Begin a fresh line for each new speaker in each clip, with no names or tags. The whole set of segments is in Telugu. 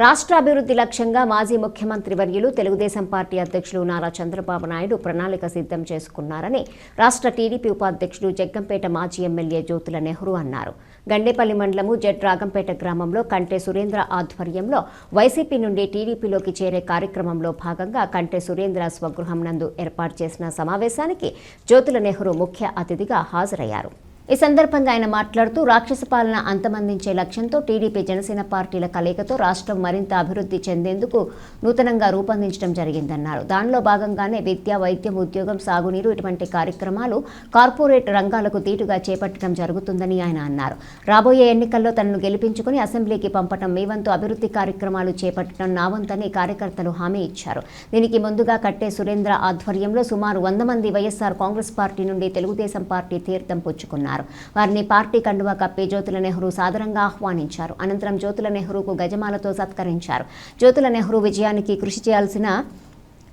రాష్ట్ర అభివృద్ధి లక్ష్యంగా మాజీ ముఖ్యమంత్రి వర్యులు తెలుగుదేశం పార్టీ అధ్యక్షులు నారా చంద్రబాబు నాయుడు ప్రణాళిక సిద్ధం చేసుకున్నారని రాష్ట్ర టీడీపీ ఉపాధ్యక్షుడు జగ్గంపేట మాజీ ఎమ్మెల్యే జ్యోతుల నెహ్రూ అన్నారు. గండేపల్లి మండలము జెడ్ రాగంపేట గ్రామంలో కంటే సురేంద్ర ఆధ్వర్యంలో వైసీపీ నుండి టీడీపీలోకి చేరే కార్యక్రమంలో భాగంగా కంటే సురేంద్ర స్వగృహం నందు ఏర్పాటు చేసిన సమావేశానికి జ్యోతుల నెహ్రూ ముఖ్య అతిథిగా హాజరయ్యారు. ఈ సందర్భంగా ఆయన మాట్లాడుతూ రాక్షస పాలన అంతమందించే లక్ష్యంతో టీడీపీ జనసేన పార్టీల కలయికతో రాష్ట్రం మరింత అభివృద్ధి చెందేందుకు నూతనంగా రూపొందించడం జరిగిందన్నారు. దానిలో భాగంగానే విద్య, వైద్యం, ఉద్యోగం, సాగునీరు ఇటువంటి కార్యక్రమాలు కార్పొరేట్ రంగాలకు దీటుగా చేపట్టడం జరుగుతుందని ఆయన అన్నారు. రాబోయే ఎన్నికల్లో తనను గెలిపించుకుని అసెంబ్లీకి పంపడం మీ వంతు అభివృద్ధి కార్యక్రమాలు చేపట్టడం నా వంతని కార్యకర్తలు హామీ ఇచ్చారు. దీనికి ముందుగా కట్టే సురేంద్ర ఆధ్వర్యంలో సుమారు 100 మంది వైఎస్ఆర్ కాంగ్రెస్ పార్టీ నుండి తెలుగుదేశం పార్టీ తీర్థం పుచ్చుకున్నారు. వారిని పార్టీ కండువా కప్పి జ్యోతుల నెహ్రూ సాదరంగా ఆహ్వానించారు. అనంతరం జ్యోతుల నెహ్రూకు గజమాలతో సత్కరించారు. జ్యోతుల నెహ్రూ విజయానికి కృషి చేయాల్సిన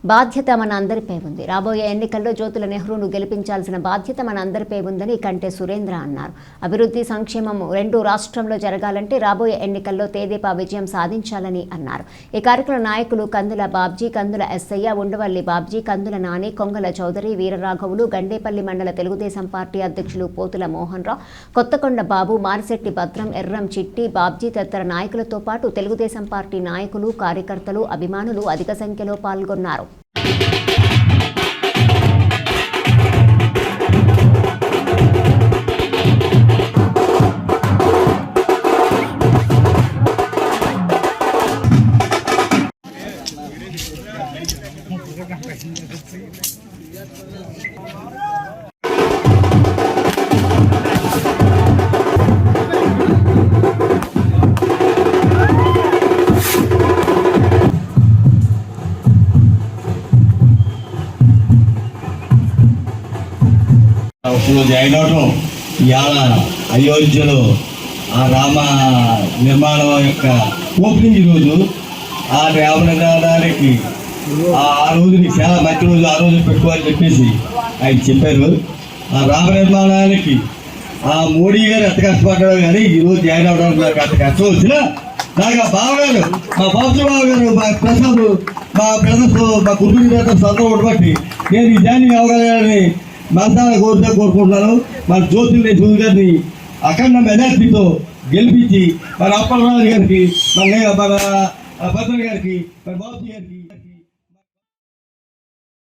బాధ్యత మన అందరిపై ఉంది. రాబోయే ఎన్నికల్లో జ్యోతుల నెహ్రూను గెలిపించాల్సిన బాధ్యత మన అందరిపై ఉందని కంటే సురేంద్ర అన్నారు. అభివృద్ధి, సంక్షేమం రెండు రాష్ట్రంలో జరగాలంటే రాబోయే ఎన్నికల్లో తేదేపా విజయం సాధించాలని అన్నారు. ఈ కార్యక్రమ నాయకులు కందుల బాబ్జీ, కందుల ఎస్సయ్య, ఉండవల్లి బాబ్జీ, కందుల నాని, కొంగల చౌదరి, వీరరాఘవులు, గండేపల్లి మండల తెలుగుదేశం పార్టీ అధ్యక్షులు పోతుల మోహన్ రావు, కొత్తకొండ బాబు, మారిశెట్టి భద్రం, ఎర్రం చిట్టి, బాబ్జీ తదితర నాయకులతో పాటు తెలుగుదేశం పార్టీ నాయకులు, కార్యకర్తలు, అభిమానులు అధిక సంఖ్యలో పాల్గొన్నారు.
జాయిన్ అవటం ఇవాళ అయోధ్యలో ఆ రామ నిర్మాణం యొక్క ఓపెనింగ్ రోజు ఆ రామనగరానికి ఆ రోజుని చాలా మంచి రోజు, ఆ రోజు పెట్టుకోవాలని చెప్పేసి ఆయన చెప్పారు. ఆ రామ నిర్మాణానికి ఆ మోడీ గారు ఎంత కష్టపడ్డాడు కానీ ఈరోజు జాయిన్ అవడానికి నాకు అంత కష్టం వచ్చినా నాకు ఆ బావగారు, మా బాబు గారు, మా ప్రసాద్, మా బ్రదర్స్, మా కుటుంబ బ్రదర్స్ అందరూ ఉండబట్టి నేను ఈ జాయినింగ్ అవగాలని మనసారా కోరుకుంటున్నాను. మన జ్యోతుల నెహ్రూ గారిని అఖండ మెజార్టీతో గెలిపించి మన అప్పలరాజు గారికి, మన భద్ర గారికి, మన బాబు గారికి